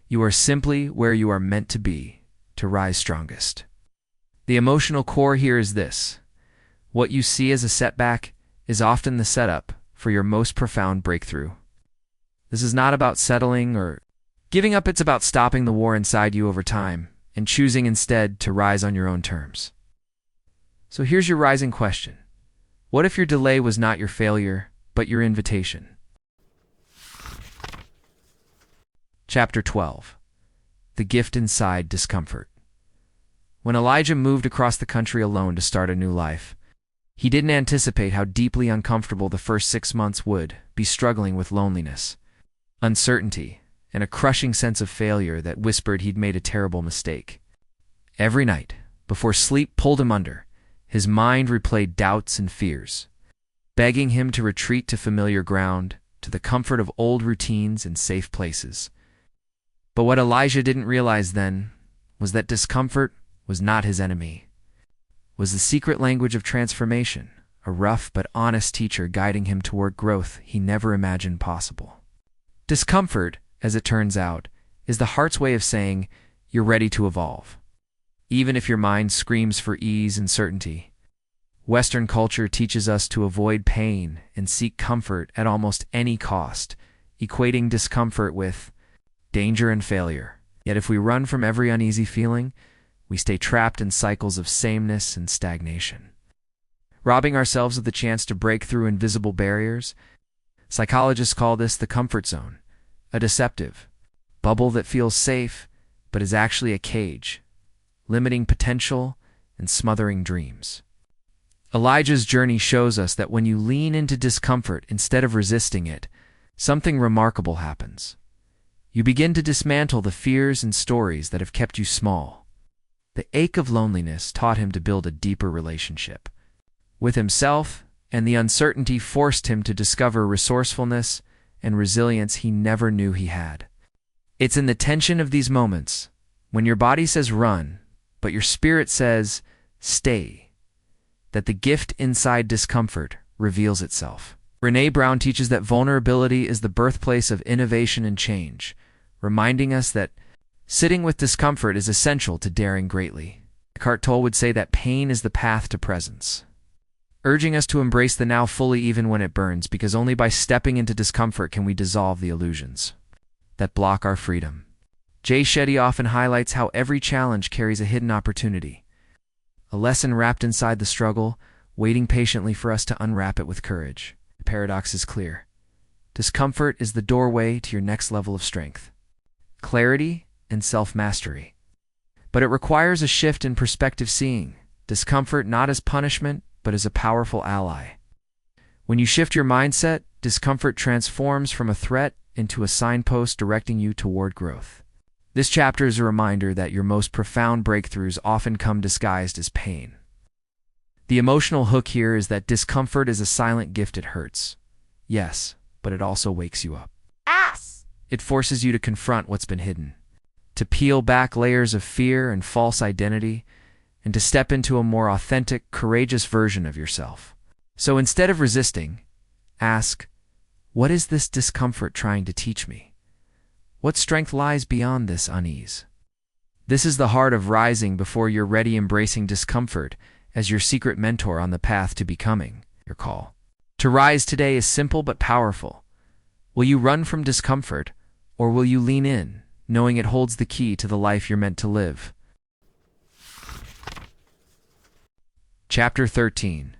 You are simply where you are meant to be, to rise strongest. The emotional core here is this: what you see as a setback is often the setup for your most profound breakthrough. This is not about settling or giving up, it's about stopping the war inside you over time and choosing instead to rise on your own terms. So here's your rising question. What if your delay was not your failure, but your invitation? Chapter 12. The Gift Inside Discomfort. When Elijah moved across the country alone to start a new life, he didn't anticipate how deeply uncomfortable the first 6 months would be, struggling with loneliness, uncertainty, and a crushing sense of failure that whispered he'd made a terrible mistake. Every night, before sleep pulled him under, his mind replayed doubts and fears, begging him to retreat to familiar ground, to the comfort of old routines and safe places. But what Elijah didn't realize then was that discomfort was not his enemy, was the secret language of transformation, a rough but honest teacher guiding him toward growth he never imagined possible. Discomfort, as it turns out, is the heart's way of saying you're ready to evolve, even if your mind screams for ease and certainty. Western culture teaches us to avoid pain and seek comfort at almost any cost, equating discomfort with danger and failure. Yet if we run from every uneasy feeling, we stay trapped in cycles of sameness and stagnation, robbing ourselves of the chance to break through invisible barriers. Psychologists call this the comfort zone, a deceptive bubble that feels safe but is actually a cage, limiting potential and smothering dreams. Elijah's journey shows us that when you lean into discomfort instead of resisting it, something remarkable happens. You begin to dismantle the fears and stories that have kept you small. The ache of loneliness taught him to build a deeper relationship with himself, and the uncertainty forced him to discover resourcefulness and resilience he never knew he had. It's in the tension of these moments, when your body says run, but your spirit says stay, that the gift inside discomfort reveals itself. Brené Brown teaches that vulnerability is the birthplace of innovation and change, reminding us that sitting with discomfort is essential to daring greatly. Eckhart Tolle would say that pain is the path to presence, urging us to embrace the now fully even when it burns, because only by stepping into discomfort can we dissolve the illusions that block our freedom. Jay Shetty often highlights how every challenge carries a hidden opportunity, a lesson wrapped inside the struggle, waiting patiently for us to unwrap it with courage. The paradox is clear. Discomfort is the doorway to your next level of strength, clarity, and self-mastery. But it requires a shift in perspective, seeing discomfort not as punishment, but as a powerful ally. When you shift your mindset, discomfort transforms from a threat into a signpost directing you toward growth. This chapter is a reminder that your most profound breakthroughs often come disguised as pain. The emotional hook here is that discomfort is a silent gift. It hurts, yes, but it also wakes you up. It forces you to confront what's been hidden, to peel back layers of fear and false identity, and to step into a more authentic, courageous version of yourself. So instead of resisting, ask, what is this discomfort trying to teach me? What strength lies beyond this unease? This is the heart of rising before you're ready, embracing discomfort as your secret mentor on the path to becoming your call. To rise today is simple but powerful. Will you run from discomfort, or will you lean in, knowing it holds the key to the life you're meant to live? Chapter 13.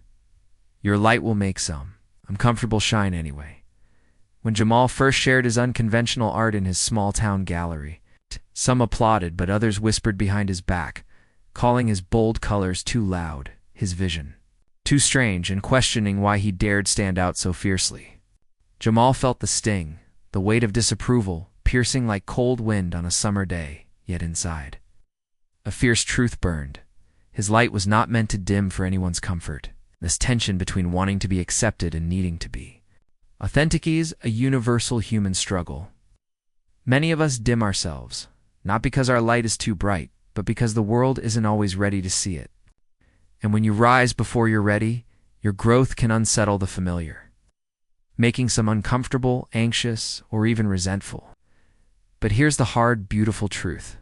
Your light will make some uncomfortable shine anyway. When Jamal first shared his unconventional art in his small-town gallery, some applauded, but others whispered behind his back, calling his bold colors too loud, his vision too strange, and questioning why he dared stand out so fiercely. Jamal felt the sting, the weight of disapproval, piercing like cold wind on a summer day, yet inside a fierce truth burned. His light was not meant to dim for anyone's comfort. This tension between wanting to be accepted and needing to be authentic is a universal human struggle. Many of us dim ourselves, not because our light is too bright, but because the world isn't always ready to see it. And when you rise before you're ready, your growth can unsettle the familiar, making some uncomfortable, anxious, or even resentful. But here's the hard, beautiful truth.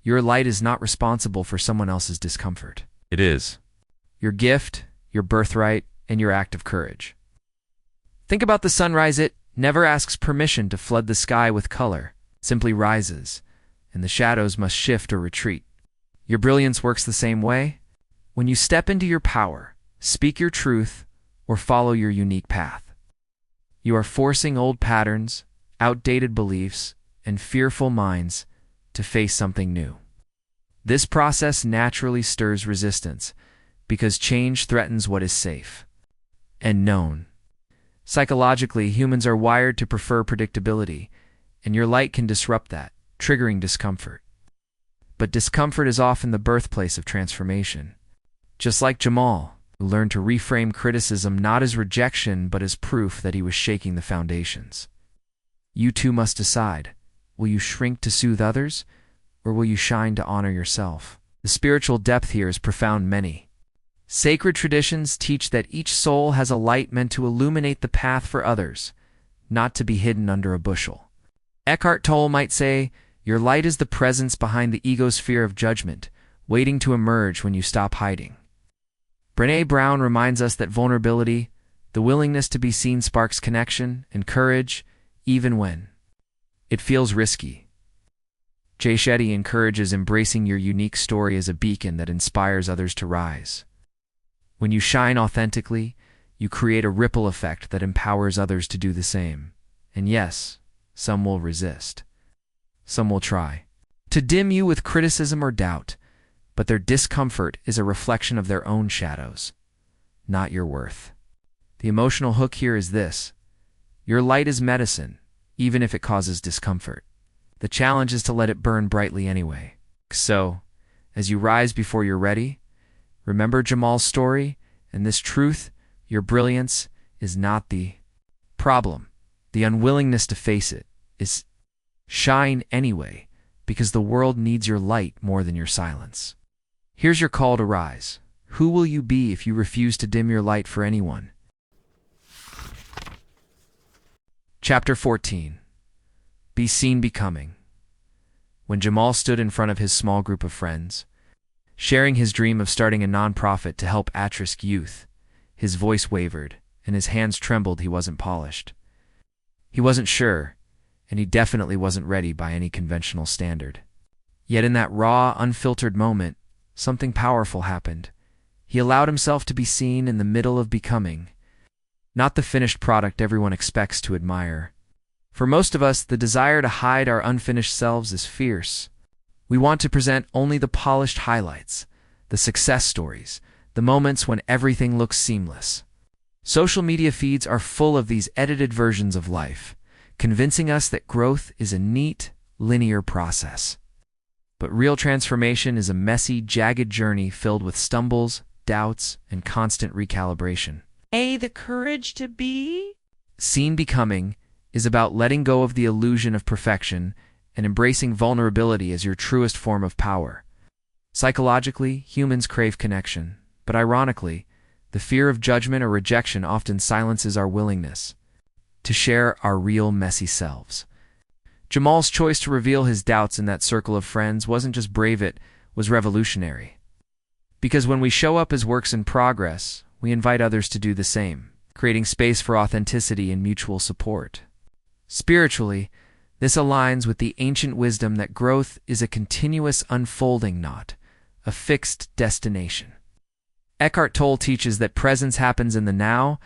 Your light is not responsible for someone else's discomfort. It is your gift, your birthright, and your act of courage. Think about the sunrise. It never asks permission to flood the sky with color, it simply rises, and the shadows must shift or retreat. Your brilliance works the same way. When you step into your power, speak your truth, or follow your unique path, you are forcing old patterns, outdated beliefs, and fearful minds to face something new. This process naturally stirs resistance, because change threatens what is safe and known. Psychologically, humans are wired to prefer predictability, and your light can disrupt that, triggering discomfort. But discomfort is often the birthplace of transformation. Just like Jamal, who learned to reframe criticism not as rejection but as proof that he was shaking the foundations. You too must decide. Will you shrink to soothe others, or will you shine to honor yourself? The spiritual depth here is profound. Many sacred traditions teach that each soul has a light meant to illuminate the path for others, not to be hidden under a bushel. Eckhart Tolle might say, your light is the presence behind the ego's fear of judgment, waiting to emerge when you stop hiding. Brené Brown reminds us that vulnerability, the willingness to be seen, sparks connection and courage, even when it feels risky. Jay Shetty encourages embracing your unique story as a beacon that inspires others to rise. When you shine authentically, you create a ripple effect that empowers others to do the same. And yes, some will resist. Some will try to dim you with criticism or doubt, but their discomfort is a reflection of their own shadows, not your worth. The emotional hook here is this: your light is medicine, even if it causes discomfort. The challenge is to let it burn brightly anyway. So, as you rise before you're ready, remember Jamal's story and this truth: your brilliance is not the problem. The unwillingness to face it is. Shine anyway, because the world needs your light more than your silence. Here's your call to rise. Who will you be if you refuse to dim your light for anyone? Chapter 14. Be Seen Becoming. When Jamal stood in front of his small group of friends, sharing his dream of starting a nonprofit to help at-risk youth, his voice wavered and his hands trembled. He wasn't polished. He wasn't sure, and he definitely wasn't ready by any conventional standard. Yet in that raw, unfiltered moment, something powerful happened. He allowed himself to be seen in the middle of becoming, not the finished product everyone expects to admire. For most of us, the desire to hide our unfinished selves is fierce. We want to present only the polished highlights, the success stories, the moments when everything looks seamless. Social media feeds are full of these edited versions of life, convincing us that growth is a neat, linear process. But real transformation is a messy, jagged journey filled with stumbles, doubts, and constant recalibration. The courage to be? Seen Becoming is about letting go of the illusion of perfection and embracing vulnerability as your truest form of power. Psychologically, humans crave connection, but ironically, the fear of judgment or rejection often silences our willingness to share our real messy selves. Jamal's choice to reveal his doubts in that circle of friends wasn't just brave, it was revolutionary. Because when we show up as works in progress, we invite others to do the same, creating space for authenticity and mutual support. Spiritually, this aligns with the ancient wisdom that growth is a continuous unfolding, not a fixed destination. Eckhart Tolle teaches that presence happens in the now,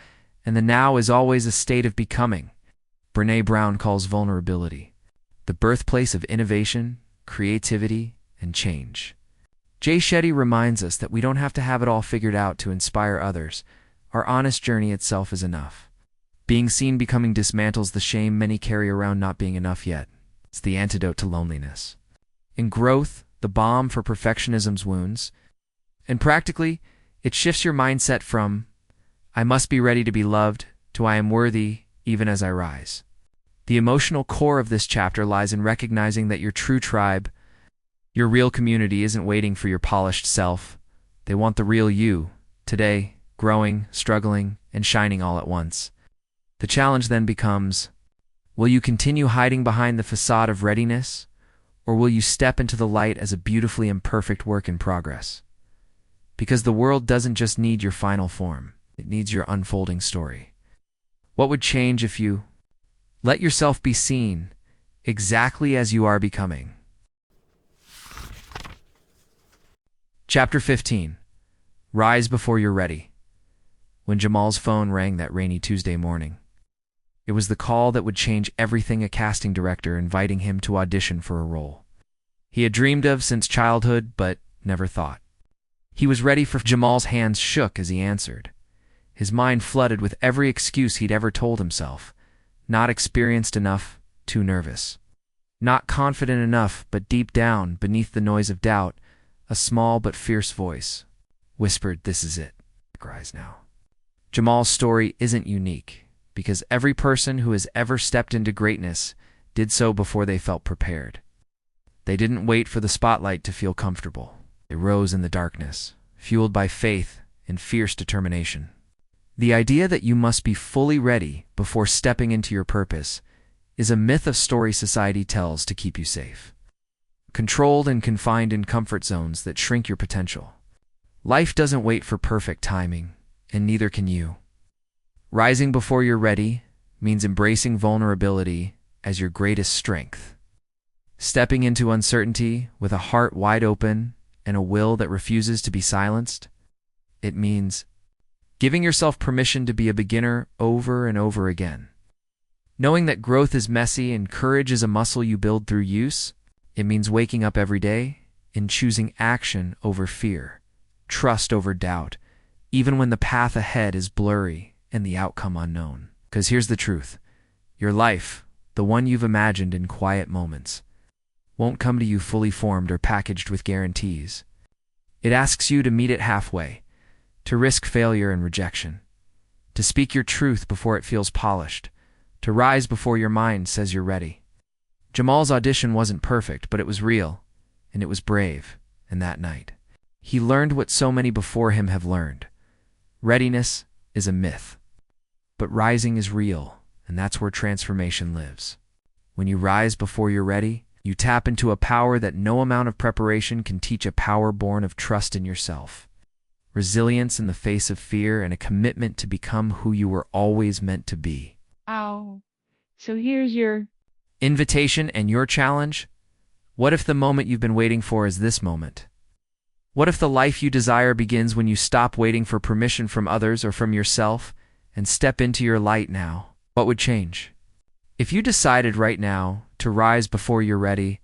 and the now is always a state of becoming. Brené Brown calls vulnerability the birthplace of innovation, creativity, and change. Jay Shetty reminds us that we don't have to have it all figured out to inspire others. Our honest journey itself is enough. Being Seen Becoming dismantles the shame many carry around not being enough yet. It's the antidote to loneliness. In growth, the balm for perfectionism's wounds. And practically, it shifts your mindset from, I must be ready to be loved, to I am worthy even as I rise. The emotional core of this chapter lies in recognizing that your true tribe, your real community, isn't waiting for your polished self. They want the real you, today, growing, struggling, and shining all at once. The challenge then becomes, will you continue hiding behind the facade of readiness, or will you step into the light as a beautifully imperfect work in progress? Because the world doesn't just need your final form, it needs your unfolding story. What would change if you let yourself be seen exactly as you are becoming? Chapter 15. Rise Before You're Ready. When Jamal's phone rang that rainy Tuesday morning, it was the call that would change everything: a casting director inviting him to audition for a role he had dreamed of since childhood, but never thought he was ready for. Jamal's hands shook as he answered, his mind flooded with every excuse he'd ever told himself. Not experienced enough, too nervous. Not confident enough, but deep down, beneath the noise of doubt, a small but fierce voice whispered, "This is it. Rise now." Jamal's story isn't unique, because every person who has ever stepped into greatness did so before they felt prepared. They didn't wait for the spotlight to feel comfortable. They rose in the darkness, fueled by faith and fierce determination. The idea that you must be fully ready before stepping into your purpose is a myth of story society tells to keep you safe, controlled and confined in comfort zones that shrink your potential. Life doesn't wait for perfect timing, and neither can you. Rising before you're ready means embracing vulnerability as your greatest strength. Stepping into uncertainty with a heart wide open and a will that refuses to be silenced. It means giving yourself permission to be a beginner over and over again. Knowing that growth is messy and courage is a muscle you build through use. It means waking up every day and choosing action over fear, trust over doubt, even when the path ahead is blurry and the outcome unknown. Because here's the truth. Your life, the one you've imagined in quiet moments, won't come to you fully formed or packaged with guarantees. It asks you to meet it halfway, to risk failure and rejection, to speak your truth before it feels polished, to rise before your mind says you're ready. Jamal's audition wasn't perfect, but it was real, and it was brave, and that night, he learned what so many before him have learned. Readiness is a myth, but rising is real, and that's where transformation lives. When you rise before you're ready, you tap into a power that no amount of preparation can teach, a power born of trust in yourself, resilience in the face of fear, and a commitment to become who you were always meant to be. Oh, so here's your Invitation and your challenge? What if the moment you've been waiting for is this moment? What if the life you desire begins when you stop waiting for permission from others or from yourself and step into your light now? What would change? If you decided right now to rise before you're ready,